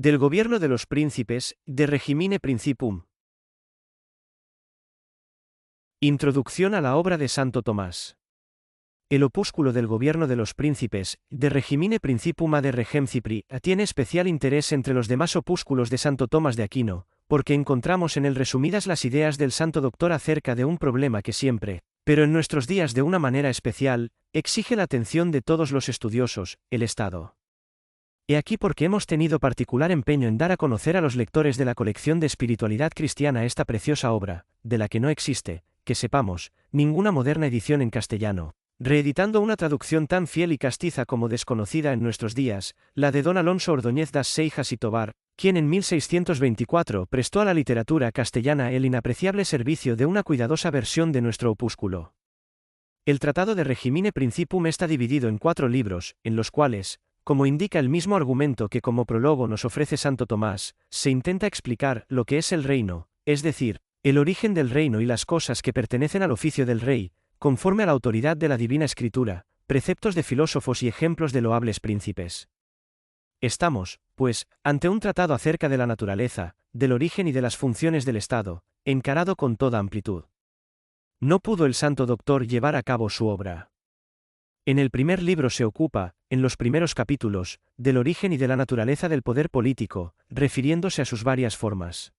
Del gobierno de los príncipes, de Regimine Principum. Introducción a la obra de Santo Tomás. El opúsculo del gobierno de los príncipes, de Regimine Principum ad Regem Cipri, tiene especial interés entre los demás opúsculos de Santo Tomás de Aquino, porque encontramos en él resumidas las ideas del Santo Doctor acerca de un problema que siempre, pero en nuestros días de una manera especial, exige la atención de todos los estudiosos, el Estado. He aquí porque hemos tenido particular empeño en dar a conocer a los lectores de la colección de espiritualidad cristiana esta preciosa obra, de la que no existe, que sepamos, ninguna moderna edición en castellano, reeditando una traducción tan fiel y castiza como desconocida en nuestros días, la de don Alonso Ordóñez das Seijas y Tobar, quien en 1624 prestó a la literatura castellana el inapreciable servicio de una cuidadosa versión de nuestro opúsculo. El Tratado de Regimine Principum está dividido en 4 libros, en los cuales, como indica el mismo argumento que como prólogo nos ofrece Santo Tomás, se intenta explicar lo que es el reino, es decir, el origen del reino y las cosas que pertenecen al oficio del rey, conforme a la autoridad de la Divina Escritura, preceptos de filósofos y ejemplos de loables príncipes. Estamos, pues, ante un tratado acerca de la naturaleza, del origen y de las funciones del Estado, encarado con toda amplitud. No pudo el Santo Doctor llevar a cabo su obra. En el primer libro se ocupa, en los primeros capítulos, del origen y de la naturaleza del poder político, refiriéndose a sus varias formas.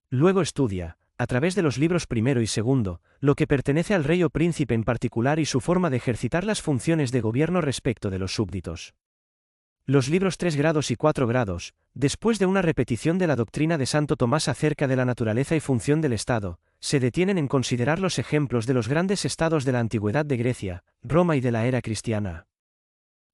Luego estudia, a través de los libros primero y segundo, lo que pertenece al rey o príncipe en particular y su forma de ejercitar las funciones de gobierno respecto de los súbditos. Los libros 3 grados y 4 grados, después de una repetición de la doctrina de Santo Tomás acerca de la naturaleza y función del Estado, se detienen en considerar los ejemplos de los grandes estados de la antigüedad de Grecia, Roma y de la era cristiana.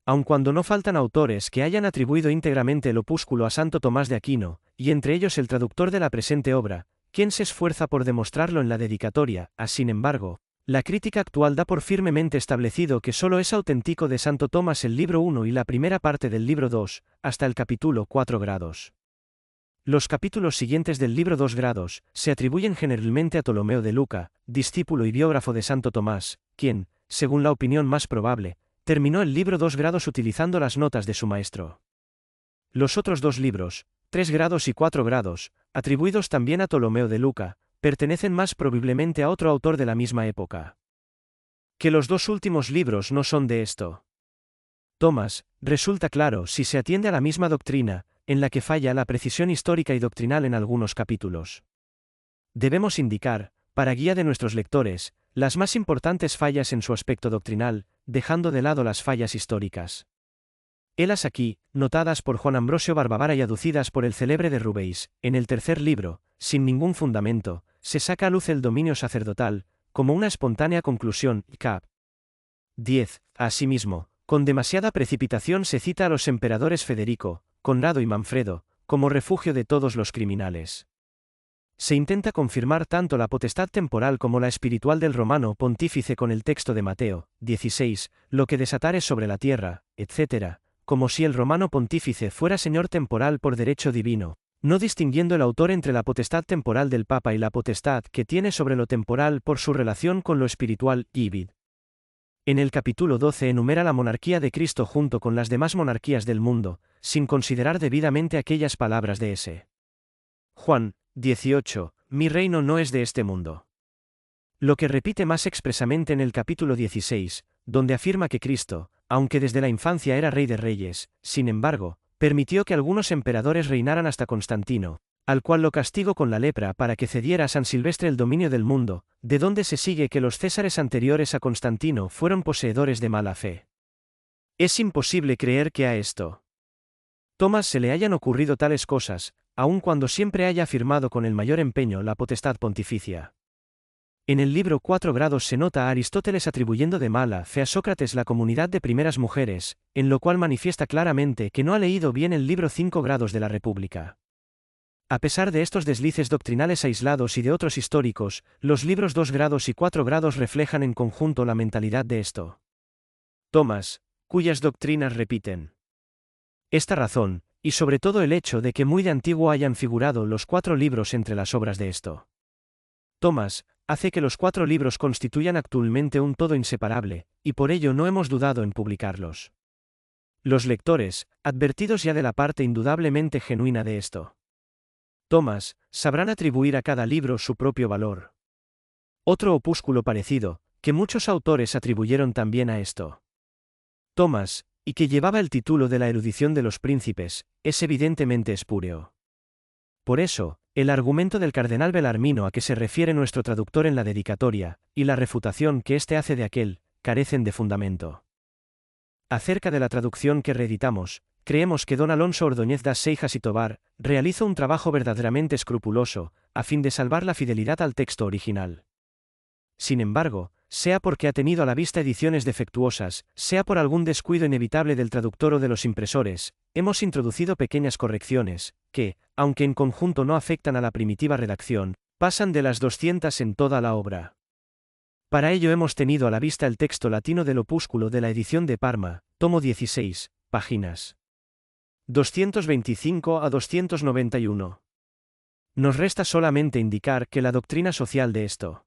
Aun cuando no faltan autores que hayan atribuido íntegramente el opúsculo a Santo Tomás de Aquino, y entre ellos el traductor de la presente obra, quien se esfuerza por demostrarlo en la dedicatoria, sin embargo, la crítica actual da por firmemente establecido que solo es auténtico de Santo Tomás el libro 1 y la primera parte del libro 2, hasta el capítulo 4 grados. Los capítulos siguientes del libro 2 grados se atribuyen generalmente a Ptolomeo de Luca, discípulo y biógrafo de Santo Tomás, quien, según la opinión más probable, terminó el libro 2 grados utilizando las notas de su maestro. Los otros 2 libros, 3 grados y 4 grados, atribuidos también a Ptolomeo de Luca, pertenecen más probablemente a otro autor de la misma época. Que los 2 últimos libros no son de esto. Tomás, resulta claro si se atiende a la misma doctrina, en la que falla la precisión histórica y doctrinal en algunos capítulos. Debemos indicar, para guía de nuestros lectores, las más importantes fallas en su aspecto doctrinal, dejando de lado las fallas históricas. Helas aquí, notadas por Juan Ambrosio Barbavara y aducidas por el célebre de Rubéis, en el tercer libro, sin ningún fundamento, se saca a luz el dominio sacerdotal, como una espontánea conclusión, cap. 10. Asimismo, con demasiada precipitación se cita a los emperadores Federico, Conrado y Manfredo, como refugio de todos los criminales. Se intenta confirmar tanto la potestad temporal como la espiritual del romano pontífice con el texto de Mateo, 16, lo que desatares sobre la tierra, etc., como si el romano pontífice fuera señor temporal por derecho divino, no distinguiendo el autor entre la potestad temporal del Papa y la potestad que tiene sobre lo temporal por su relación con lo espiritual, vid. En el capítulo 12 enumera la monarquía de Cristo junto con las demás monarquías del mundo, sin considerar debidamente aquellas palabras de S. Juan, 18, mi reino no es de este mundo. Lo que repite más expresamente en el capítulo 16, donde afirma que Cristo, aunque desde la infancia era rey de reyes, sin embargo, permitió que algunos emperadores reinaran hasta Constantino, al cual lo castigó con la lepra para que cediera a San Silvestre el dominio del mundo, de donde se sigue que los césares anteriores a Constantino fueron poseedores de mala fe. Es imposible creer que a esto Tomás se le hayan ocurrido tales cosas, aun cuando siempre haya afirmado con el mayor empeño la potestad pontificia. En el libro 4 grados se nota a Aristóteles atribuyendo de mala fe a Sócrates la comunidad de primeras mujeres, en lo cual manifiesta claramente que no ha leído bien el libro 5 grados de la República. A pesar de estos deslices doctrinales aislados y de otros históricos, los libros 2 grados y 4 grados reflejan en conjunto la mentalidad de esto Tomás, cuyas doctrinas repiten. Esta razón, y sobre todo el hecho de que muy de antiguo hayan figurado los 4 libros entre las obras de esto Tomás, hace que los 4 libros constituyan actualmente un todo inseparable, y por ello no hemos dudado en publicarlos. Los lectores, advertidos ya de la parte indudablemente genuina de esto, Thomas, sabrán atribuir a cada libro su propio valor. Otro opúsculo parecido, que muchos autores atribuyeron también a esto, Thomas, y que llevaba el título de la erudición de los príncipes, es evidentemente espúreo. Por eso, el argumento del cardenal Bellarmino a que se refiere nuestro traductor en la dedicatoria, y la refutación que éste hace de aquel, carecen de fundamento. Acerca de la traducción que reeditamos, creemos que don Alonso Ordóñez das Seijas y Tobar realizó un trabajo verdaderamente escrupuloso, a fin de salvar la fidelidad al texto original. Sin embargo, sea porque ha tenido a la vista ediciones defectuosas, sea por algún descuido inevitable del traductor o de los impresores, hemos introducido pequeñas correcciones, que, aunque en conjunto no afectan a la primitiva redacción, pasan de las 200 en toda la obra. Para ello hemos tenido a la vista el texto latino del opúsculo de la edición de Parma, tomo 16, páginas 225 a 291. Nos resta solamente indicar que la doctrina social de esto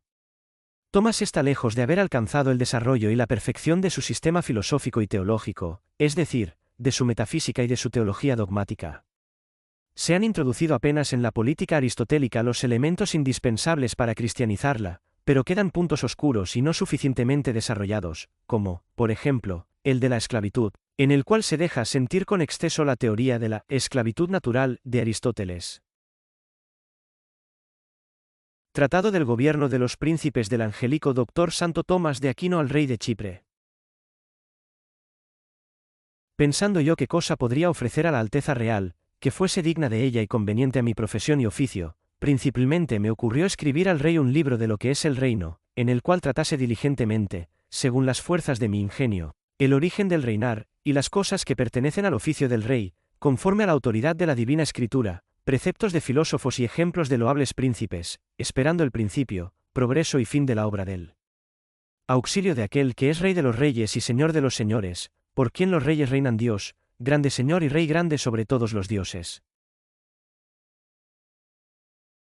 Thomas está lejos de haber alcanzado el desarrollo y la perfección de su sistema filosófico y teológico, es decir, de su metafísica y de su teología dogmática. Se han introducido apenas en la política aristotélica los elementos indispensables para cristianizarla, pero quedan puntos oscuros y no suficientemente desarrollados, como, por ejemplo, el de la esclavitud, en el cual se deja sentir con exceso la teoría de la esclavitud natural de Aristóteles. Tratado del gobierno de los príncipes del angélico Dr. Santo Tomás de Aquino al rey de Chipre. Pensando yo qué cosa podría ofrecer a la Alteza Real, que fuese digna de ella y conveniente a mi profesión y oficio, principalmente me ocurrió escribir al rey un libro de lo que es el reino, en el cual tratase diligentemente, según las fuerzas de mi ingenio, el origen del reinar, y las cosas que pertenecen al oficio del rey, conforme a la autoridad de la divina escritura, preceptos de filósofos y ejemplos de loables príncipes, esperando el principio, progreso y fin de la obra del auxilio de aquel que es Rey de los reyes y Señor de los señores, por quien los reyes reinan Dios, grande Señor y Rey grande sobre todos los dioses.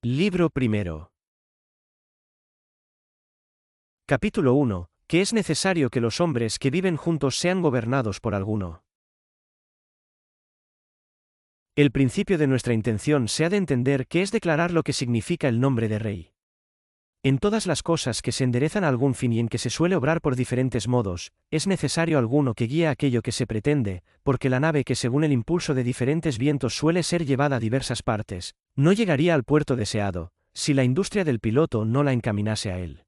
Libro primero. Capítulo 1. Que es necesario que los hombres que viven juntos sean gobernados por alguno. El principio de nuestra intención se ha de entender que es declarar lo que significa el nombre de rey. En todas las cosas que se enderezan a algún fin y en que se suele obrar por diferentes modos, es necesario alguno que guíe aquello que se pretende, porque la nave que según el impulso de diferentes vientos suele ser llevada a diversas partes, no llegaría al puerto deseado, si la industria del piloto no la encaminase a él.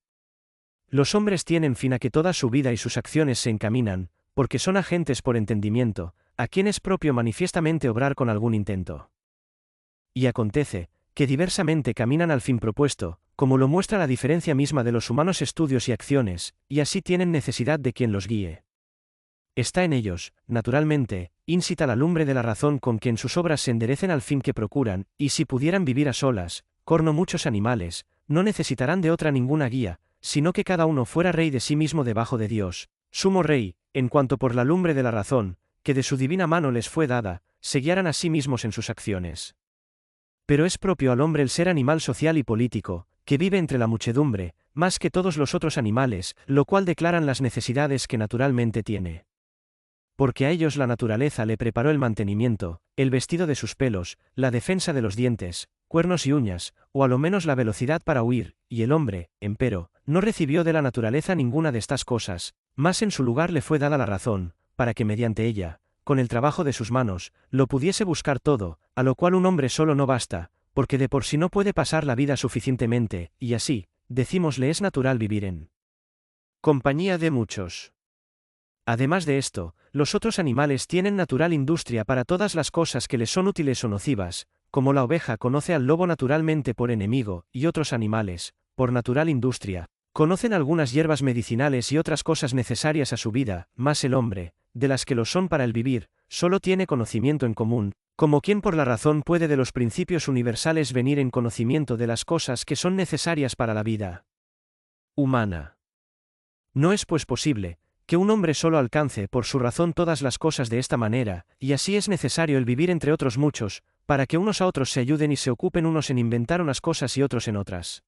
Los hombres tienen fin a que toda su vida y sus acciones se encaminan, porque son agentes por entendimiento, a quien es propio manifiestamente obrar con algún intento. Y acontece, que diversamente caminan al fin propuesto, como lo muestra la diferencia misma de los humanos estudios y acciones, y así tienen necesidad de quien los guíe. Está en ellos, naturalmente, ínsita la lumbre de la razón con que en sus obras se enderecen al fin que procuran, y si pudieran vivir a solas, corno muchos animales, no necesitarán de otra ninguna guía, sino que cada uno fuera rey de sí mismo debajo de Dios, sumo rey, en cuanto por la lumbre de la razón, que de su divina mano les fue dada, se guiaran a sí mismos en sus acciones. Pero es propio al hombre el ser animal social y político, que vive entre la muchedumbre, más que todos los otros animales, lo cual declaran las necesidades que naturalmente tiene. Porque a ellos la naturaleza le preparó el mantenimiento, el vestido de sus pelos, la defensa de los dientes, cuernos y uñas, o a lo menos la velocidad para huir, y el hombre, empero, no recibió de la naturaleza ninguna de estas cosas, mas en su lugar le fue dada la razón, para que mediante ella, con el trabajo de sus manos, lo pudiese buscar todo, a lo cual un hombre solo no basta, porque de por sí no puede pasar la vida suficientemente, y así, decímosle es natural vivir en compañía de muchos. Además de esto, los otros animales tienen natural industria para todas las cosas que les son útiles o nocivas, como la oveja conoce al lobo naturalmente por enemigo, y otros animales, por natural industria, conocen algunas hierbas medicinales y otras cosas necesarias a su vida, mas el hombre, de las que lo son para el vivir, solo tiene conocimiento en común, como quien por la razón puede de los principios universales venir en conocimiento de las cosas que son necesarias para la vida humana. No es pues posible, que un hombre solo alcance por su razón todas las cosas de esta manera, y así es necesario el vivir entre otros muchos, para que unos a otros se ayuden y se ocupen unos en inventar unas cosas y otros en otras.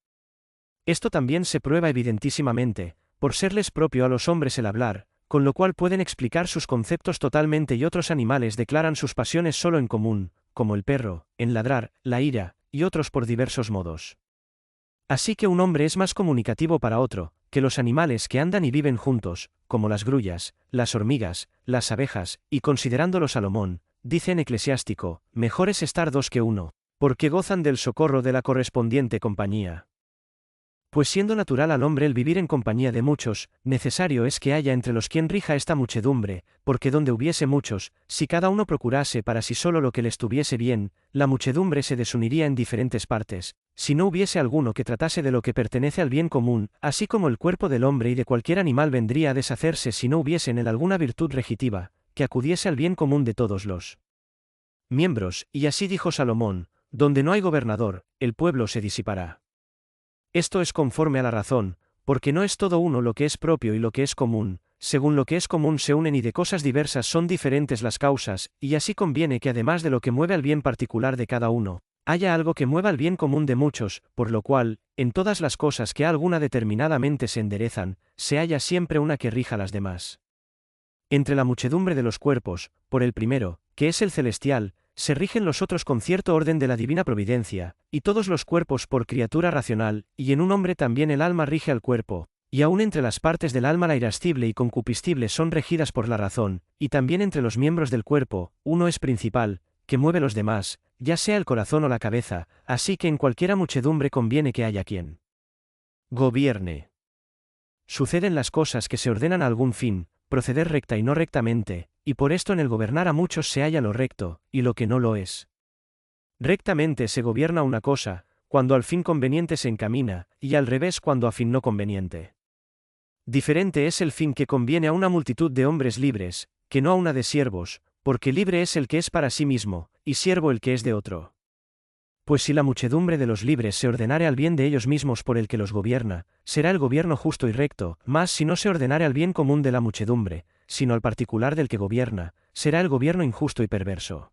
Esto también se prueba evidentísimamente, por serles propio a los hombres el hablar, con lo cual pueden explicar sus conceptos totalmente y otros animales declaran sus pasiones solo en común, como el perro, en ladrar, la ira, y otros por diversos modos. Así que un hombre es más comunicativo para otro, que los animales que andan y viven juntos, como las grullas, las hormigas, las abejas, y considerándolo Salomón, dice en Eclesiástico, mejor es estar dos que uno, porque gozan del socorro de la correspondiente compañía. Pues siendo natural al hombre el vivir en compañía de muchos, necesario es que haya entre los quien rija esta muchedumbre, porque donde hubiese muchos, si cada uno procurase para sí solo lo que le estuviese bien, la muchedumbre se desuniría en diferentes partes, si no hubiese alguno que tratase de lo que pertenece al bien común, así como el cuerpo del hombre y de cualquier animal vendría a deshacerse si no hubiese en él alguna virtud regitiva, que acudiese al bien común de todos los miembros, y así dijo Salomón, donde no hay gobernador, el pueblo se disipará. Esto es conforme a la razón, porque no es todo uno lo que es propio y lo que es común, según lo que es común se unen y de cosas diversas son diferentes las causas, y así conviene que además de lo que mueve al bien particular de cada uno, haya algo que mueva al bien común de muchos, por lo cual, en todas las cosas que a alguna determinadamente se enderezan, se halla siempre una que rija las demás. Entre la muchedumbre de los cuerpos, por el primero, que es el celestial, se rigen los otros con cierto orden de la divina providencia, y todos los cuerpos por criatura racional, y en un hombre también el alma rige al cuerpo, y aun entre las partes del alma la irascible y concupiscible son regidas por la razón, y también entre los miembros del cuerpo, uno es principal, que mueve los demás, ya sea el corazón o la cabeza, así que en cualquiera muchedumbre conviene que haya quien gobierne. Suceden las cosas que se ordenan a algún fin, proceder recta y no rectamente, y por esto en el gobernar a muchos se halla lo recto, y lo que no lo es. Rectamente se gobierna una cosa, cuando al fin conveniente se encamina, y al revés cuando a fin no conveniente. Diferente es el fin que conviene a una multitud de hombres libres, que no a una de siervos, porque libre es el que es para sí mismo, y siervo el que es de otro. Pues si la muchedumbre de los libres se ordenare al bien de ellos mismos por el que los gobierna, será el gobierno justo y recto, mas si no se ordenare al bien común de la muchedumbre, sino al particular del que gobierna, será el gobierno injusto y perverso.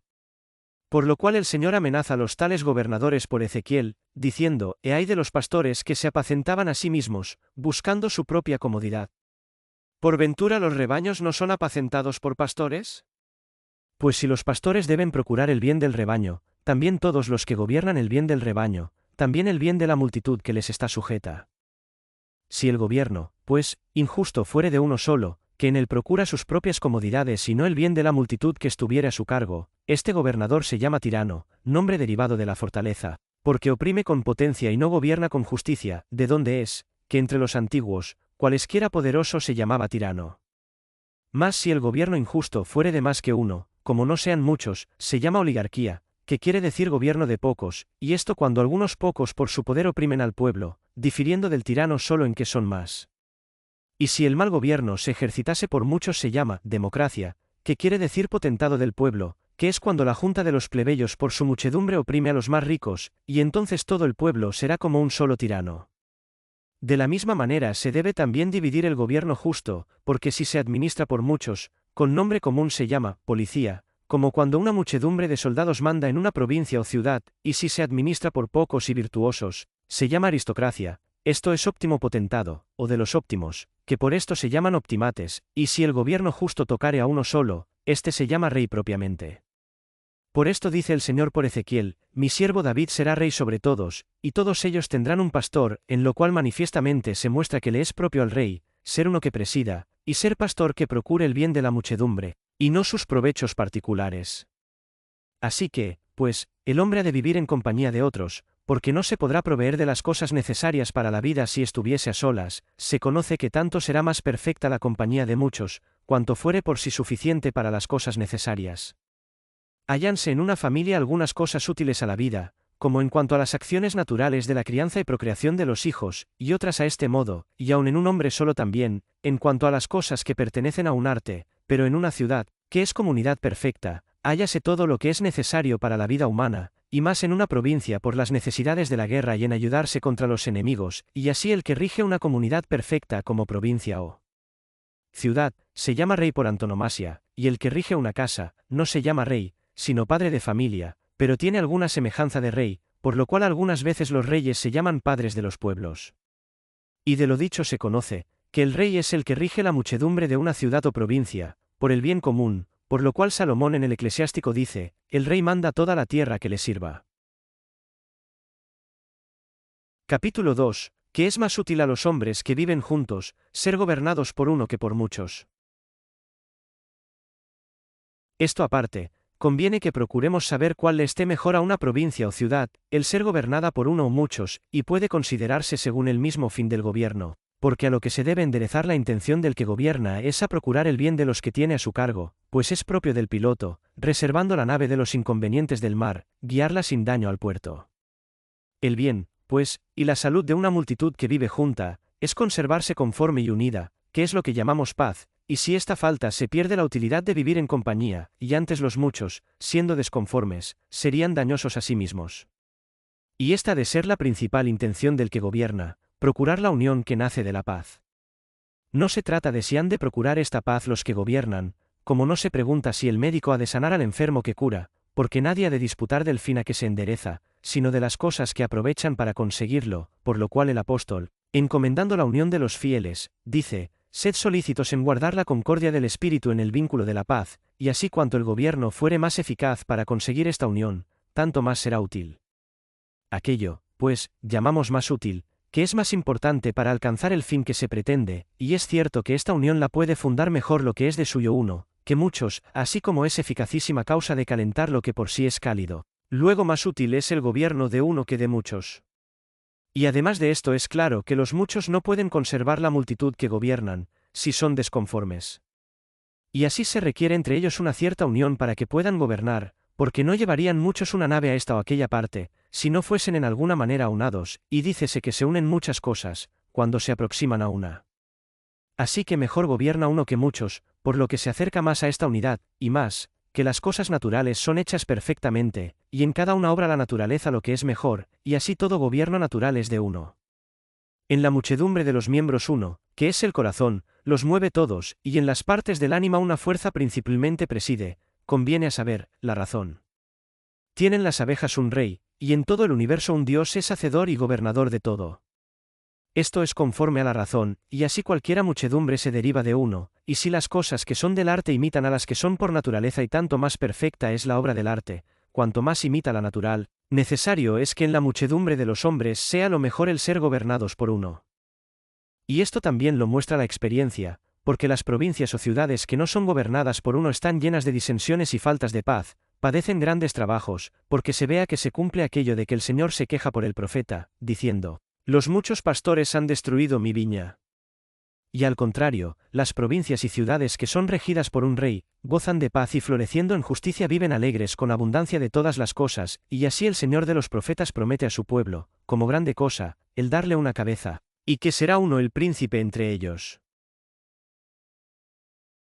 Por lo cual el Señor amenaza a los tales gobernadores por Ezequiel, diciendo, «He ay de los pastores que se apacentaban a sí mismos, buscando su propia comodidad. ¿Por ventura los rebaños no son apacentados por pastores? Pues si los pastores deben procurar el bien del rebaño, también todos los que gobiernan el bien del rebaño, también el bien de la multitud que les está sujeta. Si el gobierno, pues, injusto fuere de uno solo, que en él procura sus propias comodidades y no el bien de la multitud que estuviere a su cargo, este gobernador se llama tirano, nombre derivado de la fortaleza, porque oprime con potencia y no gobierna con justicia, de donde es, que entre los antiguos, cualesquiera poderoso se llamaba tirano. Mas si el gobierno injusto fuere de más que uno, como no sean muchos, se llama oligarquía, que quiere decir gobierno de pocos, y esto cuando algunos pocos por su poder oprimen al pueblo, difiriendo del tirano solo en que son más. Y si el mal gobierno se ejercitase por muchos se llama democracia, que quiere decir potentado del pueblo, que es cuando la junta de los plebeyos por su muchedumbre oprime a los más ricos, y entonces todo el pueblo será como un solo tirano. De la misma manera se debe también dividir el gobierno justo, porque si se administra por muchos, con nombre común se llama policía, como cuando una muchedumbre de soldados manda en una provincia o ciudad, y si se administra por pocos y virtuosos, se llama aristocracia, esto es óptimo potentado, o de los óptimos, que por esto se llaman optimates, y si el gobierno justo tocare a uno solo, este se llama rey propiamente. Por esto dice el Señor por Ezequiel, mi siervo David será rey sobre todos, y todos ellos tendrán un pastor, en lo cual manifiestamente se muestra que le es propio al rey, ser uno que presida, y ser pastor que procure el bien de la muchedumbre, y no sus provechos particulares. Así que, pues, el hombre ha de vivir en compañía de otros, porque no se podrá proveer de las cosas necesarias para la vida si estuviese a solas, se conoce que tanto será más perfecta la compañía de muchos, cuanto fuere por sí suficiente para las cosas necesarias. Hállanse en una familia algunas cosas útiles a la vida, como en cuanto a las acciones naturales de la crianza y procreación de los hijos, y otras a este modo, y aun en un hombre solo también, en cuanto a las cosas que pertenecen a un arte, pero en una ciudad, que es comunidad perfecta, hállase todo lo que es necesario para la vida humana, y más en una provincia por las necesidades de la guerra y en ayudarse contra los enemigos, y así el que rige una comunidad perfecta como provincia o ciudad, se llama rey por antonomasia, y el que rige una casa, no se llama rey, sino padre de familia, pero tiene alguna semejanza de rey, por lo cual algunas veces los reyes se llaman padres de los pueblos. Y de lo dicho se conoce, que el rey es el que rige la muchedumbre de una ciudad o provincia, por el bien común, por lo cual Salomón en el Eclesiástico dice, el rey manda toda la tierra que le sirva. Capítulo 2. Que es más útil a los hombres que viven juntos, ser gobernados por uno que por muchos. Esto aparte, conviene que procuremos saber cuál le esté mejor a una provincia o ciudad, el ser gobernada por uno o muchos, y puede considerarse según el mismo fin del gobierno, porque a lo que se debe enderezar la intención del que gobierna es a procurar el bien de los que tiene a su cargo, pues es propio del piloto, reservando la nave de los inconvenientes del mar, guiarla sin daño al puerto. El bien, pues, y la salud de una multitud que vive junta, es conservarse conforme y unida, que es lo que llamamos paz, y si esta falta se pierde la utilidad de vivir en compañía, y antes los muchos, siendo desconformes, serían dañosos a sí mismos. Y esta ha de ser la principal intención del que gobierna, procurar la unión que nace de la paz. No se trata de si han de procurar esta paz los que gobiernan, como no se pregunta si el médico ha de sanar al enfermo que cura, porque nadie ha de disputar del fin a que se endereza, sino de las cosas que aprovechan para conseguirlo, por lo cual el apóstol, encomendando la unión de los fieles, dice, sed solícitos en guardar la concordia del espíritu en el vínculo de la paz, y así cuanto el gobierno fuere más eficaz para conseguir esta unión, tanto más será útil. Aquello, pues, llamamos más útil, que es más importante para alcanzar el fin que se pretende, y es cierto que esta unión la puede fundar mejor lo que es de suyo uno, que muchos, así como es eficacísima causa de calentar lo que por sí es cálido. Luego más útil es el gobierno de uno que de muchos. Y además de esto es claro que los muchos no pueden conservar la multitud que gobiernan, si son desconformes. Y así se requiere entre ellos una cierta unión para que puedan gobernar, porque no llevarían muchos una nave a esta o aquella parte, si no fuesen en alguna manera aunados, y dícese que se unen muchas cosas, cuando se aproximan a una. Así que mejor gobierna uno que muchos, por lo que se acerca más a esta unidad, y más, que las cosas naturales son hechas perfectamente, y en cada una obra la naturaleza lo que es mejor, y así todo gobierno natural es de uno. En la muchedumbre de los miembros uno, que es el corazón, los mueve todos, y en las partes del ánima una fuerza principalmente preside, conviene a saber, la razón. Tienen las abejas un rey, y en todo el universo un Dios es hacedor y gobernador de todo. Esto es conforme a la razón, y así cualquiera muchedumbre se deriva de uno, y si las cosas que son del arte imitan a las que son por naturaleza y tanto más perfecta es la obra del arte, cuanto más imita la natural, necesario es que en la muchedumbre de los hombres sea lo mejor el ser gobernados por uno. Y esto también lo muestra la experiencia, porque las provincias o ciudades que no son gobernadas por uno están llenas de disensiones y faltas de paz, padecen grandes trabajos, porque se vea que se cumple aquello de que el Señor se queja por el profeta, diciendo, los muchos pastores han destruido mi viña. Y al contrario, las provincias y ciudades que son regidas por un rey, gozan de paz y floreciendo en justicia viven alegres con abundancia de todas las cosas, y así el Señor de los profetas promete a su pueblo, como grande cosa, el darle una cabeza, y que será uno el príncipe entre ellos.